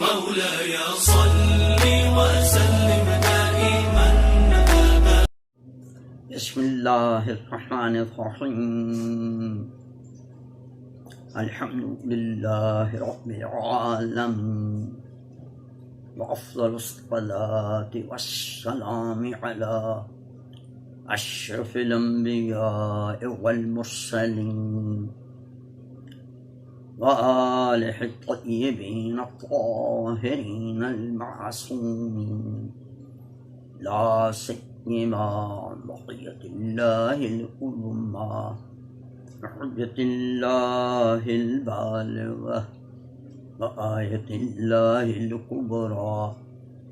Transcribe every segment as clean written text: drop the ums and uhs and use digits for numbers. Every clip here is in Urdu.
مولاي صل وسلم دائما أبدا. بسم الله الرحمن الرحيم. الحمد لله رب العالمين، وأفضل الصلاة والسلام على أشرف الأنبياء والمرسلين وآله الطيبين الطاهرين المعصومين، لا سيما بقية الله العظمى وحجة الله البالغة وآية الله الكبرى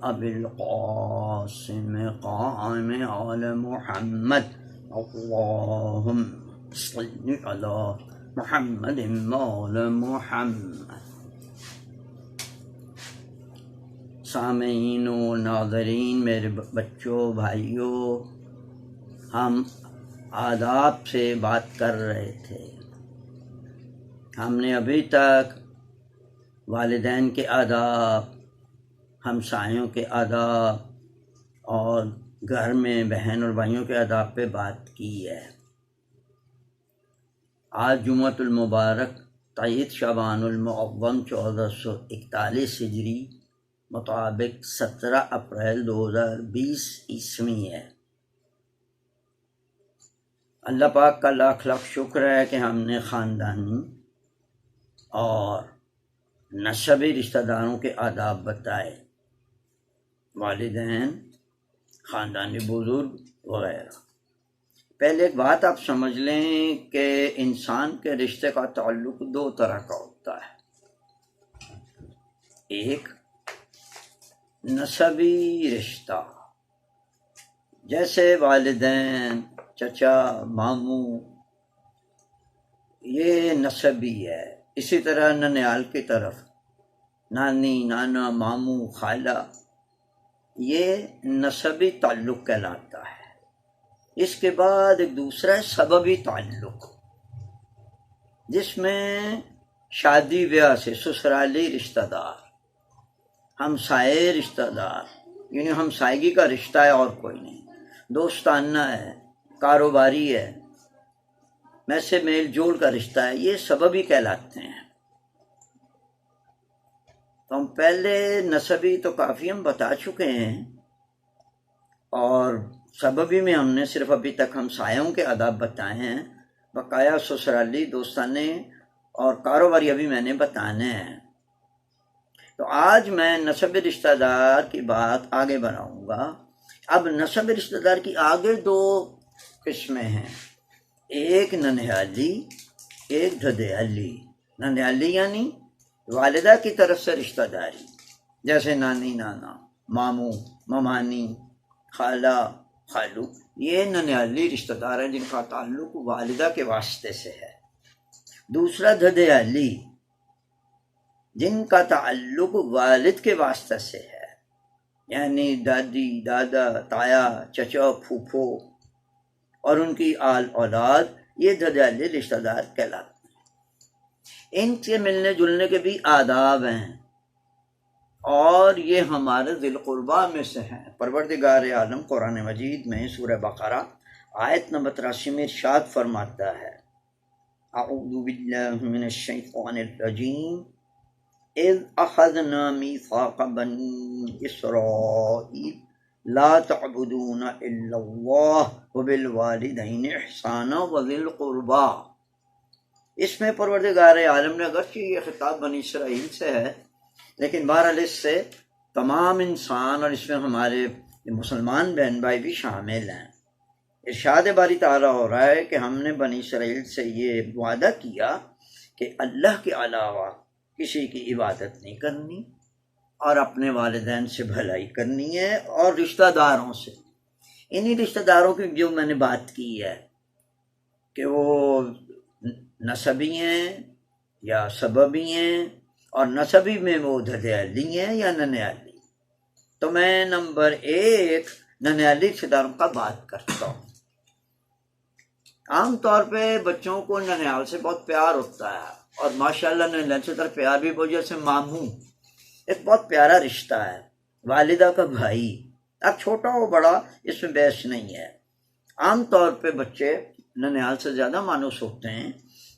أبي القاسم قائم على محمد. اللهم صل على محمد مولا محمد. سامعین و ناظرین، میرے بچوں بھائیوں، ہم آداب سے بات کر رہے تھے. ہم نے ابھی تک والدین کے آداب، ہمسایوں کے آداب اور گھر میں بہن اور بھائیوں کے آداب پہ بات کی ہے. آج جمعۃ المبارک 23 شعبان المعظم 1441 ہجری مطابق 17 اپریل 2020 عیسوی ہے. اللہ پاک کا لاکھ لاکھ شکر ہے کہ ہم نے خاندانی اور نسبی رشتہ داروں کے آداب بتائے، والدین، خاندانی بزرگ وغیرہ. پہلے ایک بات آپ سمجھ لیں کہ انسان کے رشتے کا تعلق دو طرح کا ہوتا ہے. ایک نسبی رشتہ، جیسے والدین، چچا، ماموں، یہ نسبی ہے. اسی طرح ننیال کی طرف نانی، نانا، ماموں، خالہ، یہ نسبی تعلق کہلاتا ہے. اس کے بعد ایک دوسرا ہے سببی تعلق، جس میں شادی بیاہ سے سسرالی رشتہ دار، ہمسائے رشتہ دار، یعنی ہمسائیگی کا رشتہ ہے اور کوئی نہیں، دوستانہ ہے، کاروباری ہے، میں سے میل جول کا رشتہ ہے، یہ سببی کہلاتے ہیں. تو ہم پہلے نسبی تو کافی ہم بتا چکے ہیں، اور سببی میں ہم نے صرف ابھی تک ہمسایوں کے آداب بتائے ہیں. بقایا سسرالی، دوستانے اور کاروباری ابھی میں نے بتانے ہیں. تو آج میں نسبی رشتہ دار کی بات آگے بڑھاؤں گا. اب نسبی رشتہ دار کی آگے دو قسمیں ہیں، ایک ننہالی، ایک دھدیالی. ننہالی یعنی والدہ کی طرف سے رشتہ داری، جیسے نانی، نانا، ماموں، ممانی، خالہ، خالو، یہ ننہالی رشتہ دار ہیں جن کا تعلق والدہ کے واسطے سے ہے. دوسرا دھدیالی، جن کا تعلق والد کے واسطے سے ہے، یعنی دادی، دادا، تایا، چچا، پھوپھو اور ان کی آل اولاد، یہ دھدیالی رشتہ دار کہلاتے ہیں. ان سے ملنے جلنے کے بھی آداب ہیں، اور یہ ہمارے ذی القربہ میں سے ہیں. پروردگار عالم قرآن مجید میں سورہ بقرہ آیت نمبر 83 میں ارشاد فرماتا ہے، اعوذ باللہ من الشیطان الرجیم، اذ اخذنا میثاق بنی اسرائیل لا تعبدون الا اللہ وبالوالدین احسانا وذی القربى. اس میں پروردگار عالم نے اگرچہ یہ خطاب بنی اسرائیل سے ہے، لیکن بہرحال اس سے تمام انسان اور اس میں ہمارے مسلمان بہن بھائی بھی شامل ہیں. ارشاد باری تعالیٰ ہو رہا ہے کہ ہم نے بنی اسرائیل سے یہ وعدہ کیا کہ اللہ کے علاوہ کسی کی عبادت نہیں کرنی، اور اپنے والدین سے بھلائی کرنی ہے، اور رشتہ داروں سے. انہی رشتہ داروں کی جو میں نے بات کی ہے کہ وہ نسبی ہیں یا سببی ہیں، اور نسبی میں وہ دھدیالی ہیں یا ننیالی. تو میں نمبر 1 ننیالی رشتہ داروں کا بات کرتا ہوں. عام طور پہ بچوں کو ننیال سے بہت پیار ہوتا ہے، اور ماشاءاللہ ننیال سے پیار بھی بہت، جیسے ماموں. ایک بہت پیارا رشتہ ہے، والدہ کا بھائی، اب چھوٹا ہو بڑا اس میں بحث نہیں ہے۔ عام طور پہ بچے ننیال سے زیادہ مانوس ہوتے ہیں،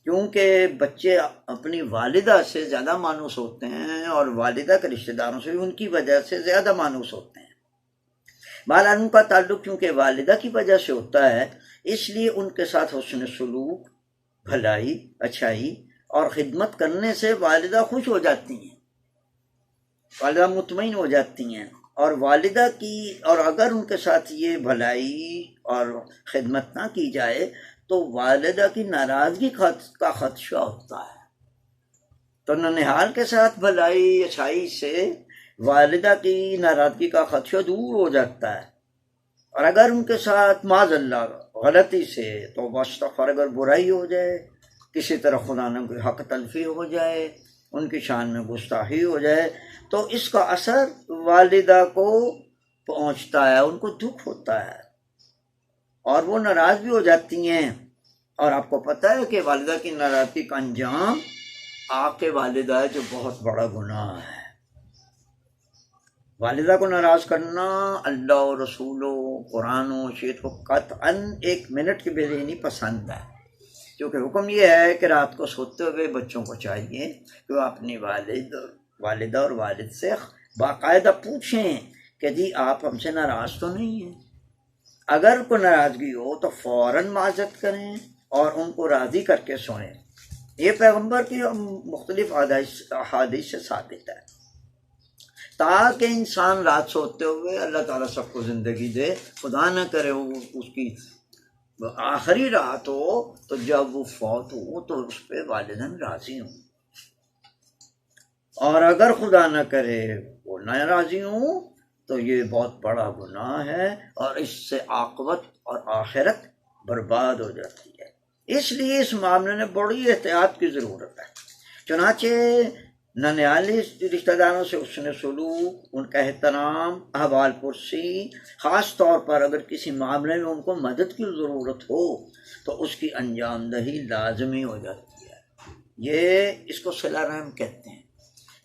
کیونکہ بچے اپنی والدہ سے زیادہ مانوس ہوتے ہیں اور والدہ کے رشتہ داروں سے بھی ان کی وجہ سے زیادہ مانوس ہوتے ہیں۔ بہرحال ان کا تعلق کیونکہ والدہ کی وجہ سے ہوتا ہے، اس لیے ان کے ساتھ حسن سلوک، بھلائی، اچھائی اور خدمت کرنے سے والدہ خوش ہو جاتی ہیں، والدہ مطمئن ہو جاتی ہیں، اور والدہ کی، اور اگر ان کے ساتھ یہ بھلائی اور خدمت نہ کی جائے تو والدہ کی ناراضگی کا خدشہ ہوتا ہے۔ تو ننہال کے ساتھ بھلائی اچھائی سے والدہ کی ناراضگی کا خدشہ دور ہو جاتا ہے، اور اگر ان کے ساتھ معاذ اللہ غلطی سے تو مستغفر اگر برائی ہو جائے، کسی طرح خدا نہ کوئی حق تلفی ہو جائے، ان کی شان میں گستاخی ہو جائے، تو اس کا اثر والدہ کو پہنچتا ہے، ان کو دکھ ہوتا ہے اور وہ ناراض بھی ہو جاتی ہیں۔ اور آپ کو پتہ ہے کہ والدہ کی ناراضگی کا انجام آق والدہ ہے، جو بہت بڑا گناہ ہے۔ والدہ کو ناراض کرنا اللہ و رسول و قرآن و شریعت کو قطعاً ایک منٹ کے بھی نہیں پسند ہے، کیونکہ حکم یہ ہے کہ رات کو سوتے ہوئے بچوں کو چاہیے کہ وہ اپنی والدہ اور والد سے باقاعدہ پوچھیں کہ جی آپ ہم سے ناراض تو نہیں ہیں، اگر کوئی ناراضگی ہو تو فوراً معذرت کریں اور ان کو راضی کر کے سوئیں۔ یہ پیغمبر کی مختلف احادیث سے ثابت ہے، تاکہ انسان رات سوتے ہوئے، اللہ تعالیٰ سب کو زندگی دے، خدا نہ کرے وہ اس کی آخری رات ہو تو جب وہ فوت ہو تو اس پہ والدین راضی ہوں، اور اگر خدا نہ کرے وہ نہ راضی ہوں تو یہ بہت بڑا گناہ ہے، اور اس سے عاقبت اور آخرت برباد ہو جاتی ہے۔ اس لیے اس معاملے میں بڑی احتیاط کی ضرورت ہے۔ چنانچہ ننیالی رشتہ داروں سے حسن سلوک، ان کا احترام، احوال پرسی، خاص طور پر اگر کسی معاملے میں ان کو مدد کی ضرورت ہو تو اس کی انجام دہی لازمی ہو جاتی ہے۔ یہ اس کو صلہ رحم کہتے ہیں،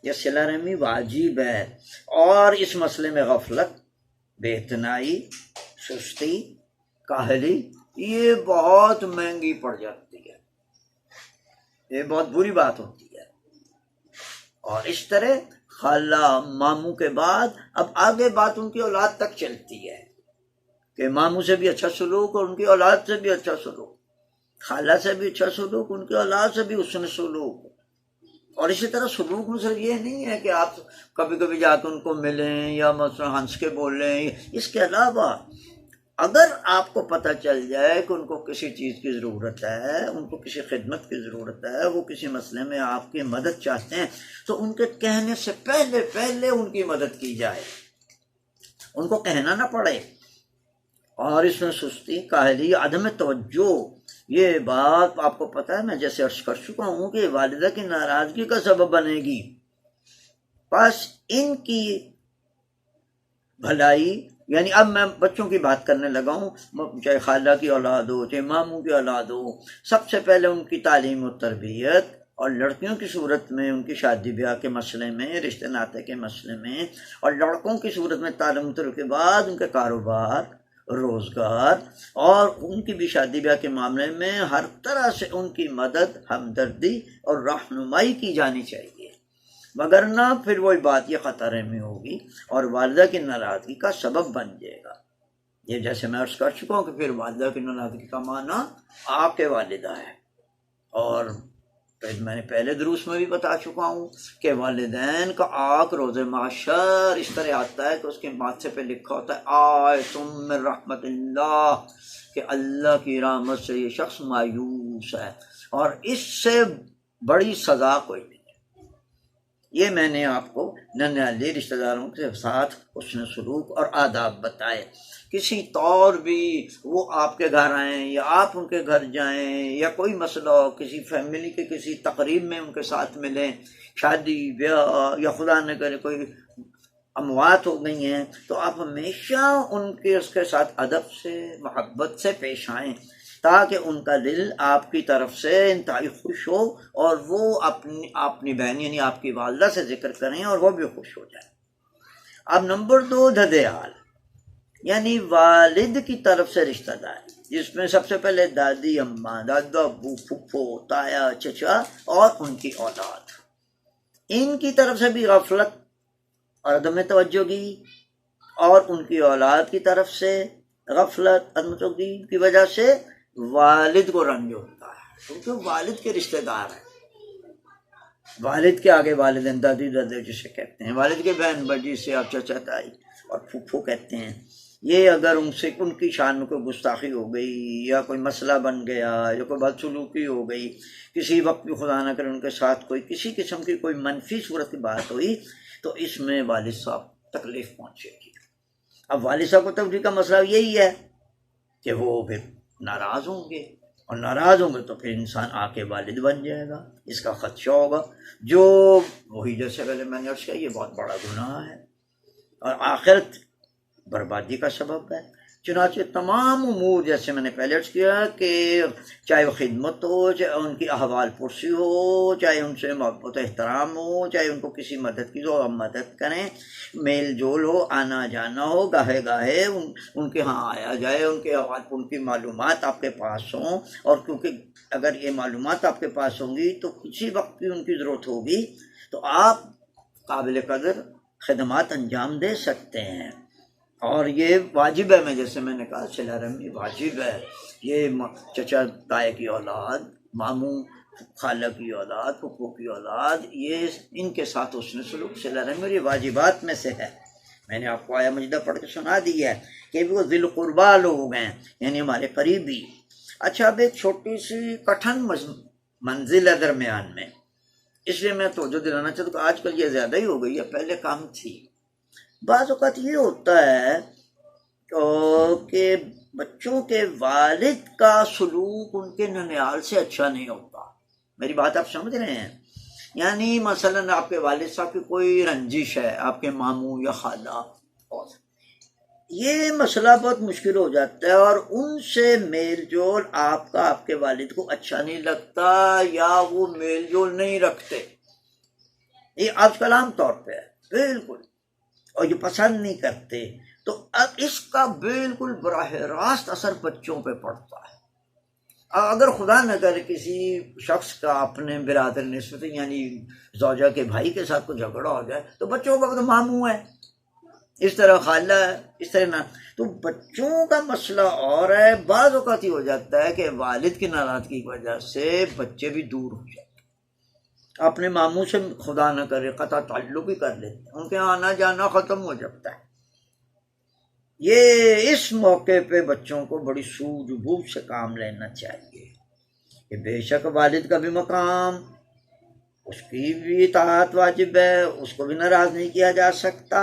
یہ صلہ رحمی واجب ہے، اور اس مسئلے میں غفلت، بے اعتنائی، سستی، کاہلی یہ بہت مہنگی پڑ جاتی ہے، یہ بہت بری بات ہوتی ہے۔ اور اس طرح خالہ ماموں کے بعد اب آگے بات ان کی اولاد تک چلتی ہے کہ ماموں سے بھی اچھا سلوک اور ان کی اولاد سے بھی اچھا سلوک، خالہ سے بھی اچھا سلوک، ان کی اولاد سے بھی حسن سلوک۔ اور اسی طرح سلوک میں صرف یہ نہیں ہے کہ آپ کبھی کبھی جا کے ان کو ملیں یا مثلا ہنس کے بولیں، اس کے علاوہ اگر آپ کو پتہ چل جائے کہ ان کو کسی چیز کی ضرورت ہے، ان کو کسی خدمت کی ضرورت ہے، وہ کسی مسئلے میں آپ کی مدد چاہتے ہیں، تو ان کے کہنے سے پہلے ان کی مدد کی جائے، ان کو کہنا نہ پڑے۔ اور اس میں سستی، کاہلی، عدم توجہ، یہ بات آپ کو پتہ ہے، میں جیسے عرض کر چکا ہوں کہ والدہ کی ناراضگی کا سبب بنے گی۔ بس ان کی بھلائی، یعنی اب میں بچوں کی بات کرنے لگا ہوں، چاہے خالہ کی اولاد ہو، چاہے ماموں کی اولاد ہو، سب سے پہلے ان کی تعلیم و تربیت، اور لڑکیوں کی صورت میں ان کی شادی بیاہ کے مسئلے میں، رشتے ناطے کے مسئلے میں، اور لڑکوں کی صورت میں تعلیم و تربیت کے بعد ان کے کاروبار، روزگار، اور ان کی بھی شادی بیاہ کے معاملے میں ہر طرح سے ان کی مدد، ہمدردی اور رہنمائی کی جانی چاہیے، وگرنہ پھر وہی بات یہ خطرے میں ہوگی اور والدہ کی ناراضگی کا سبب بن جائے گا۔ یہ جیسے میں عرض کر چکا ہوں کہ پھر والدہ کی ناراضگی کا معنی آپ کے والدہ ہے، اور میں نے پہلے دروس میں بھی بتا چکا ہوں کہ والدین کا آق روز محشر اس طرح آتا ہے کہ اس کے ماتھے پہ لکھا ہوتا ہے آیتم من رحمت اللہ، کہ اللہ کی رحمت سے یہ شخص مایوس ہے، اور اس سے بڑی سزا کوئی نہیں۔ یہ میں نے آپ کو ننیالی رشتہ داروں کے ساتھ حسن سلوک اور آداب بتائے۔ کسی طور بھی وہ آپ کے گھر آئیں یا آپ ان کے گھر جائیں، یا کوئی مسئلہ ہو، کسی فیملی کے کسی تقریب میں ان کے ساتھ ملیں، شادی بیاہ، یا خدا نہ کرے کوئی اموات ہو گئی ہیں، تو آپ ہمیشہ اس کے ساتھ ادب سے، محبت سے پیش آئیں، تاکہ ان کا دل آپ کی طرف سے انتہائی خوش ہو اور وہ اپنی بہن یعنی آپ کی والدہ سے ذکر کریں اور وہ بھی خوش ہو جائیں۔ اب نمبر 2 ددیال یعنی والد کی طرف سے رشتہ دار، جس میں سب سے پہلے دادی اماں، دادا ابو، پھپھو، تایا، چچا اور ان کی اولاد، ان کی طرف سے بھی غفلت اور عدم توجہی، اور ان کی اولاد کی طرف سے غفلت عدم توجہی کی وجہ سے والد کو رنج ہوتا ہے، کیونکہ والد کے رشتہ دار ہیں۔ والد کے آگے والدین، دادی دادے جسے کہتے ہیں، والد کے بہن بھائی سے آپ چچا تائی اور پھپھو کہتے ہیں، یہ اگر ان کی شان میں کوئی گستاخی ہو گئی یا کوئی مسئلہ بن گیا یا کوئی بدسلوکی ہو گئی، کسی وقت بھی خدا نہ کرے ان کے ساتھ کوئی کسی قسم کی کوئی منفی صورت کی بات ہوئی تو اس میں والد صاحب تکلیف پہنچے گی۔ اب والد صاحب کو تکلیف کا مسئلہ یہی ہے کہ وہ پھر ناراض ہوں گے، اور ناراض ہوں گے تو پھر انسان آ کے والد بن جائے گا، اس کا خدشہ ہوگا، جو وہی جیسے پہلے میں نے عرض کیا یہ بہت بڑا گناہ ہے اور آخرت بربادی کا سبب ہے۔ چنانچہ تمام امور جیسے میں نے پہلے عرض کیا کہ چاہے وہ خدمت ہو، چاہے ان کی احوال پرسی ہو، چاہے ان سے محبت و احترام ہو، چاہے ان کو کسی مدد کی ہو مدد کریں، میل جول ہو، آنا جانا ہو، گاہے گاہے ان کے ہاں آیا جائے، ان کے احوال ان کی معلومات آپ کے پاس ہوں، اور کیونکہ اگر یہ معلومات آپ کے پاس ہوں گی تو کسی وقت بھی ان کی ضرورت ہوگی تو آپ قابل قدر خدمات انجام دے سکتے ہیں، اور یہ واجب ہے۔ میں جیسے میں نے کہا صلہ رحمی واجب ہے، یہ چچا تائے کی اولاد، ماموں خالہ کی اولاد، پھپھو کی اولاد، یہ ان کے ساتھ حسن سلوک صلہ رحمی اور یہ واجبات میں سے ہے۔ میں نے آپ کو آیا مجدہ پڑھ کے سنا دی ہے کہ وہ ذی القربیٰ لوگ ہیں یعنی ہمارے قریبی۔ اچھا اب ایک چھوٹی سی کٹھن منزل ہے درمیان میں، اس لیے میں توجہ دلانا چاہتا ہوں کہ آج کل یہ زیادہ ہی ہو گئی ہے، پہلے کم تھی۔ بعض اوقات یہ ہوتا ہے کہ بچوں کے والد کا سلوک ان کے ننیال سے اچھا نہیں ہوتا۔ میری بات آپ سمجھ رہے ہیں؟ یعنی مثلاً آپ کے والد صاحب کی کوئی رنجش ہے آپ کے ماموں یا خالہ، اور یہ مسئلہ بہت مشکل ہو جاتا ہے اور ان سے میل جول آپ کا آپ کے والد کو اچھا نہیں لگتا یا وہ میل جول نہیں رکھتے، یہ آج کل عام طور پہ ہے بالکل، اور یہ پسند نہیں کرتے، تو اب اس کا بالکل براہ راست اثر بچوں پہ پڑتا ہے۔ اگر خدا نہ کرے کسی شخص کا اپنے برادر نسبت یعنی زوجہ کے بھائی کے ساتھ کوئی جھگڑا ہو جائے تو بچوں کا تو ماموں ہے، اس طرح خالہ ہے، اس طرح نہ، تو بچوں کا مسئلہ اور ہے۔ بعض اوقات یہ ہو جاتا ہے کہ والد کی ناراضگی کی وجہ سے بچے بھی دور ہو جاتے ہیں، اپنے ماموں سے خدا نہ کرے قطع تعلق ہی کر لیتے ہیں، ان کے آنا جانا ختم ہو جاتا ہے۔ یہ اس موقع پہ بچوں کو بڑی سوجھ بوجھ سے کام لینا چاہیے کہ بے شک والد کا بھی مقام، اس کی بھی اطاعت واجب ہے، اس کو بھی ناراض نہیں کیا جا سکتا۔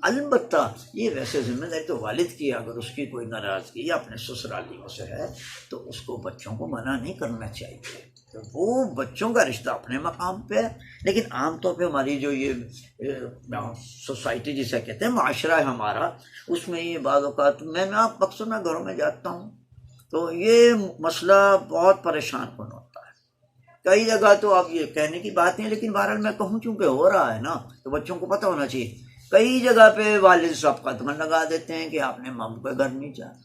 البتہ یہ ویسے ذمہ داری تو والد کی ہے، اگر اس کی کوئی ناراضگی اپنے سسرالیوں سے ہے تو اس کو بچوں کو منع نہیں کرنا چاہیے، تو وہ بچوں کا رشتہ اپنے مقام پہ ہے۔ لیکن عام طور پہ ہماری جو یہ سوسائٹی جسے کہتے ہیں معاشرہ ہے ہمارا، اس میں یہ بعض اوقات میں اکثر میں گھروں میں جاتا ہوں تو یہ مسئلہ بہت پریشان کن ہوتا ہے۔ کئی جگہ تو اب یہ کہنے کی بات نہیں، لیکن بہرحال میں کہوں چونکہ ہو رہا ہے نا تو بچوں کو پتہ ہونا چاہیے۔ کئی جگہ پہ والد صاحب قدم لگا دیتے ہیں کہ آپ نے ماموں کے گھر نہیں جانا،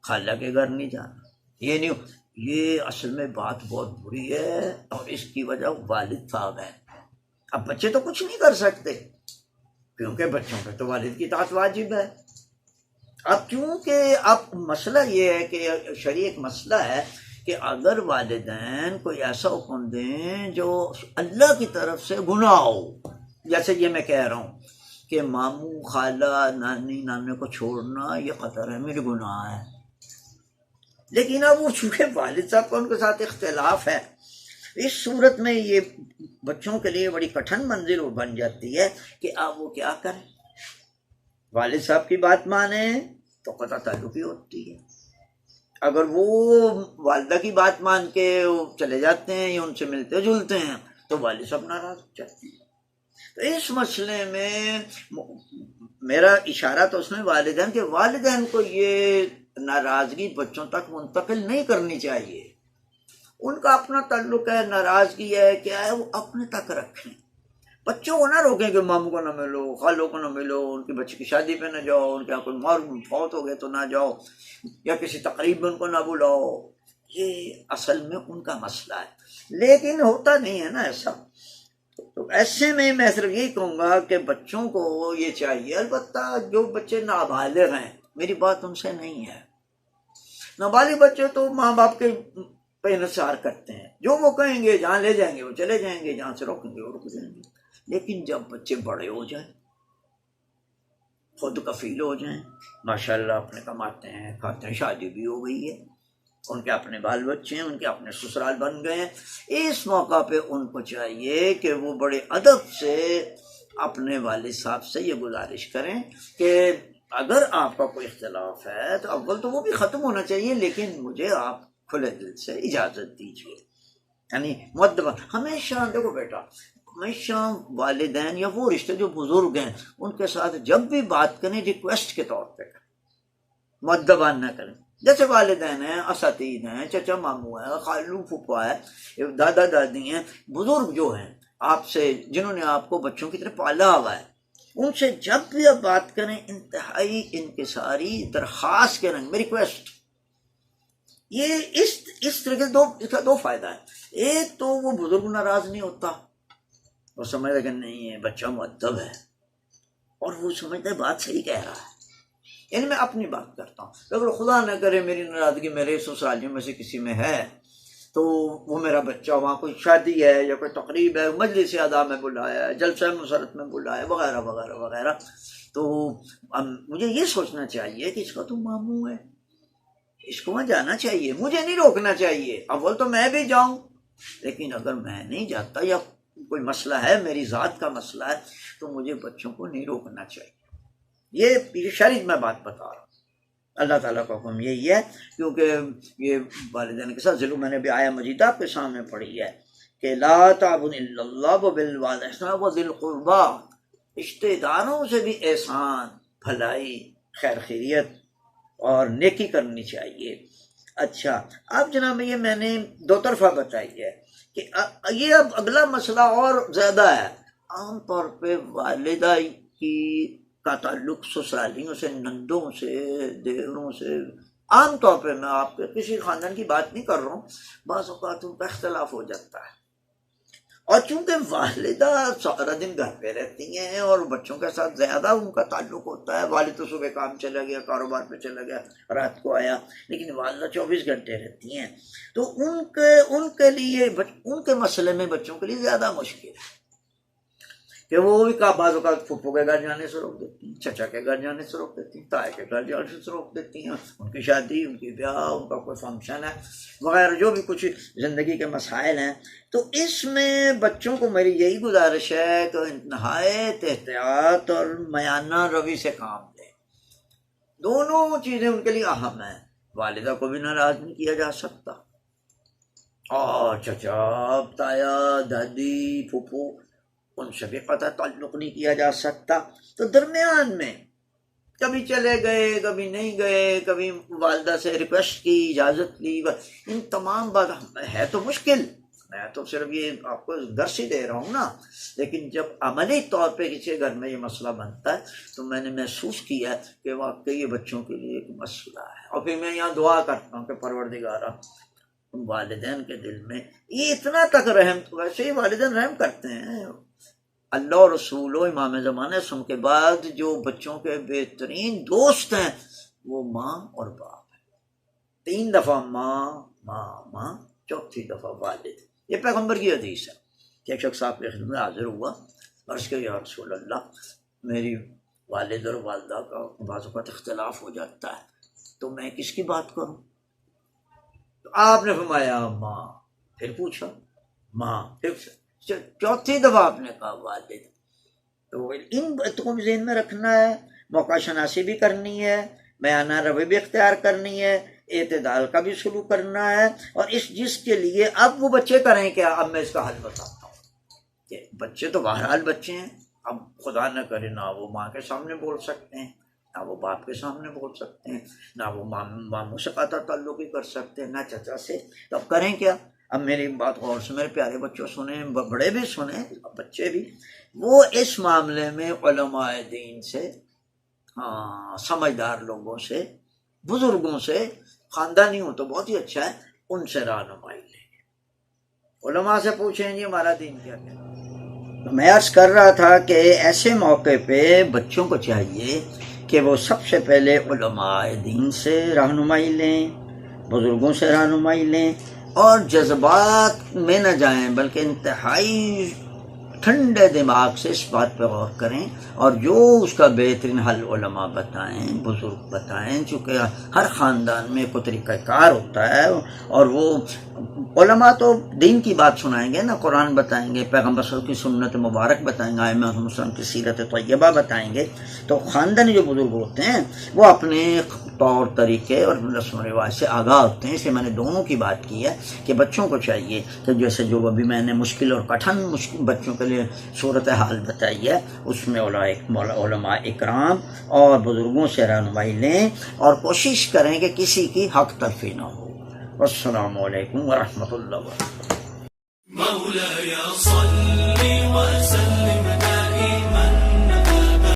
خالہ کے گھر نہیں جانا، یہ نہیں، یہ اصل میں بات بہت بری ہے اور اس کی وجہ والد صاحب ہیں۔ اب بچے تو کچھ نہیں کر سکتے کیونکہ بچوں پہ تو والد کی اطاعت واجب ہے۔ اب کیونکہ اب مسئلہ یہ ہے کہ شرعی ایک مسئلہ ہے کہ اگر والدین کوئی ایسا حکم دیں جو اللہ کی طرف سے گناہ ہو، جیسے یہ میں کہہ رہا ہوں کہ ماموں خالہ نانی نانے کو چھوڑنا یہ قطع رحمی گناہ ہے، لیکن اب وہ چونکہ والد صاحب کا ان کے ساتھ اختلاف ہے، اس صورت میں یہ بچوں کے لیے بڑی کٹھن منزل بن جاتی ہے کہ اب وہ کیا کریں۔ والد صاحب کی بات مانیں تو قطع تعلقی ہوتی ہے، اگر وہ والدہ کی بات مان کے چلے جاتے ہیں یا ان سے ملتے جلتے ہیں تو والد صاحب ناراض ہو جاتے ہیں۔ تو اس مسئلے میں میرا اشارہ تو اس میں والدین کے والدین کو یہ ناراضگی بچوں تک منتقل نہیں کرنی چاہیے. ان کا اپنا تعلق ہے، ناراضگی ہے، کیا ہے، وہ اپنے تک رکھیں. بچوں کو نہ روکیں کہ ماموں کو نہ ملو، خالوں کو نہ ملو، ان کے بچے کی شادی پہ نہ جاؤ، ان کے یہاں کوئی مار فوت ہو گئے تو نہ جاؤ، یا کسی تقریب میں ان کو نہ بلاؤ. یہ اصل میں ان کا مسئلہ ہے، لیکن ہوتا نہیں ہے نا ایسا. تو ایسے میں صرف یہی کہوں گا کہ بچوں کو یہ چاہیے، البتہ جو بچے نابالغ ہیں، میری بات ان سے نہیں ہے. نابالغ بچے تو ماں باپ کے پہ انحصار کرتے ہیں، جو وہ کہیں گے، جہاں لے جائیں گے وہ چلے جائیں گے، جہاں سے روکیں گے وہ رک جائیں گے. لیکن جب بچے بڑے ہو جائیں، خود کفیل ہو جائیں، ماشاءاللہ اپنے کماتے ہیں کھاتے ہیں، شادی بھی ہو گئی ہے، ان کے اپنے بال بچے ہیں، ان کے اپنے سسرال بن گئے ہیں، اس موقع پہ ان کو چاہیے کہ وہ بڑے ادب سے اپنے والد صاحب سے یہ گزارش کریں کہ اگر آپ کا کوئی اختلاف ہے تو اول تو وہ بھی ختم ہونا چاہیے، لیکن مجھے آپ کھلے دل سے اجازت دیجیے. یعنی مدبا ہمیشہ دیکھو بیٹا، ہمیشہ والدین یا وہ رشتے جو بزرگ ہیں ان کے ساتھ جب بھی بات کریں ریکویسٹ کے طور پہ کریں، مدبان نہ کریں. جیسے والدین ہیں، اساتید ہیں، چچا ماموں ہیں، خالو پھپھا ہے، دادا دادی ہیں، بزرگ جو ہیں آپ سے، جنہوں نے آپ کو بچوں کی طرح پالا ہوا ہے، ان سے جب بھی آپ بات کریں انتہائی انکساری درخواست کے رنگ میں ریکویسٹ. یہ اس طرح کے اس کا دو فائدہ ہے. ایک تو وہ بزرگ ناراض نہیں ہوتا، وہ سمجھتا کہ نہیں ہے بچہ مؤدب ہے، اور وہ سمجھتا ہے بات صحیح کہہ رہا ہے. یعنی میں اپنی بات کرتا ہوں، اگر خدا نہ کرے میری ناراضگی میرے سسرالیوں میں سے کسی میں ہے، تو وہ میرا بچہ وہاں کوئی شادی ہے یا کوئی تقریب ہے، مجلس ادا میں بلایا ہے، جلسہ مسرت میں بلایا وغیرہ وغیرہ وغیرہ، تو مجھے یہ سوچنا چاہیے کہ اس کا تو ماموں ہے، اس کو وہاں جانا چاہیے، مجھے نہیں روکنا چاہیے. اول تو میں بھی جاؤں، لیکن اگر میں نہیں جاتا یا کوئی مسئلہ ہے، میری ذات کا مسئلہ ہے، تو مجھے بچوں کو نہیں روکنا چاہیے. یہ شرعی میں بات بتا رہا ہوں. اللہ تعالیٰ کا حکم یہی ہے، کیونکہ یہ والدین کے ساتھ ظلم، میں نے بھی آیہ مجیدہ آپ کے سامنے پڑھی ہے کہ لا تعبدوا الا اللہ وبالوالدین وذی القربی، رشتے داروں سے بھی احسان، بھلائی، خیر خیریت اور نیکی کرنی چاہیے. اچھا اب جناب یہ میں نے دو طرفہ بتائی ہے کہ یہ اب اگلا مسئلہ اور زیادہ ہے. عام طور پہ والدہ کی کا تعلق سسرالیوں سے، نندوں سے، دیوروں سے، عام طور پہ میں آپ کے کسی خاندان کی بات نہیں کر رہا ہوں، بعض اوقات ان کا اختلاف ہو جاتا ہے. اور چونکہ والدہ سارا دن گھر پہ رہتی ہیں اور بچوں کے ساتھ زیادہ ان کا تعلق ہوتا ہے، والد تو صبح کام چلا گیا، کاروبار پہ چلا گیا، رات کو آیا، لیکن والدہ 24 گھنٹے رہتی ہیں، تو ان کے لیے ان کے مسئلے میں بچوں کے لیے زیادہ مشکل ہے کہ وہ بھی بعض اوقات پھپھو کے گھر جانے سے روک دیتی ہیں، چچا کے گھر جانے سے روک دیتی ہیں، تائے کے گھر جانے سے روک دیتی ہیں، ان کی شادی، ان کی بیاہ، ان کا کوئی فنکشن ہے وغیرہ، جو بھی کچھ زندگی کے مسائل ہیں. تو اس میں بچوں کو میری یہی گزارش ہے کہ نہایت احتیاط اور میانہ روی سے کام لیں. دونوں چیزیں ان کے لیے اہم ہیں. والدہ کو بھی ناراض نہیں کیا جا سکتا، اور چچا، تایا، دادی، پھوپھو، ان سے بھی قطع تعلق نہیں کیا جا سکتا. تو درمیان میں کبھی چلے گئے، کبھی نہیں گئے، کبھی والدہ سے ریکویسٹ کی، اجازت لی، ان تمام بات ہے تو مشکل. میں تو صرف یہ آپ کو درس ہی دے رہا ہوں نا، لیکن جب عملی طور پہ کسی گھر میں یہ مسئلہ بنتا ہے تو میں نے محسوس کیا کہ واقعی یہ بچوں کے لیے ایک مسئلہ ہے. اور پھر میں یہاں دعا کرتا ہوں کہ پروردگارہ والدین کے دل میں یہ اتنا تک رحم، ویسے ہی والدین رحم کرتے ہیں، اللہ اور رسول و امام زمانہ سن کے بعد جو بچوں کے بہترین دوست ہیں وہ ماں اور باپ ہیں. 3 دفعہ ماں ماں ماں، 4تھی دفعہ والد. یہ پیغمبر کی حدیث ہے کہ ایک شخص آپ کے خدمت میں حاضر ہوا، عرض کہ یا رسول اللہ، میری والد اور والدہ کا بعض اوقات اختلاف ہو جاتا ہے، تو میں کس کی بات کروں؟ تو آپ نے فرمایا ماں، پھر پوچھا ماں، پھر 4تھی دفعہ آپ نے کہا والد. تو ان باتوں کو ذہن میں رکھنا ہے، موقع شناسی بھی کرنی ہے، میانہ روی بھی اختیار کرنی ہے، اعتدال کا بھی سلوک کرنا ہے. اور جس کے لیے اب وہ بچے کریں کیا، اب میں اس کا حل بتاتا ہوں کہ بچے تو بہرحال بچے ہیں، اب خدا نہ کرے نہ وہ ماں کے سامنے بول سکتے ہیں، نہ وہ باپ کے سامنے بول سکتے ہیں، نہ وہ ماموں سے قطع تعلق ہی کر سکتے ہیں، نہ چچا سے. تو اب کریں کیا؟ اب میری بات غور سے میرے پیارے بچوں سنیں، بڑے بھی سنیں، بچے بھی. وہ اس معاملے میں علماء دین سے، سمجھدار لوگوں سے، بزرگوں سے، خاندانی ہو تو بہت ہی اچھا ہے، ان سے رہنمائی لیں گے. علماء سے پوچھیں جی ہمارا دین کیا کہتا ہے. میں عرض کر رہا تھا کہ ایسے موقع پہ بچوں کو چاہیے کہ وہ سب سے پہلے علماء دین سے رہنمائی لیں، بزرگوں سے رہنمائی لیں، اور جذبات میں نہ جائیں بلکہ انتہائی ٹھنڈے دماغ سے اس بات پہ غور کریں، اور جو اس کا بہترین حل علماء بتائیں، بزرگ بتائیں. چونکہ ہر خاندان میں کوئی طریقہ کار ہوتا ہے، اور وہ علماء تو دین کی بات سنائیں گے نا، قرآن بتائیں گے، پیغمبر صلی اللہ علیہ وسلم کی سنت مبارک بتائیں گے، ائمہ مسلم کی سیرت طیبہ بتائیں گے. تو خاندانی جو بزرگ ہوتے ہیں وہ اپنے طور طریقے اور رسم و رواج سے آگاہ ہوتے ہیں. اس لیے میں نے دونوں کی بات کی ہے کہ بچوں کو چاہیے کہ جیسے جو ابھی میں نے مشکل اور کٹھن بچوں کے لیے صورتحال بتائی ہے، اس میں علماء اکرام اور بزرگوں سے رہنمائی لیں، اور کوشش کریں کہ کسی کی حق تلفی نہ ہو. السلام علیکم ورحمۃ اللہ وبرکاتہ. مولاي صل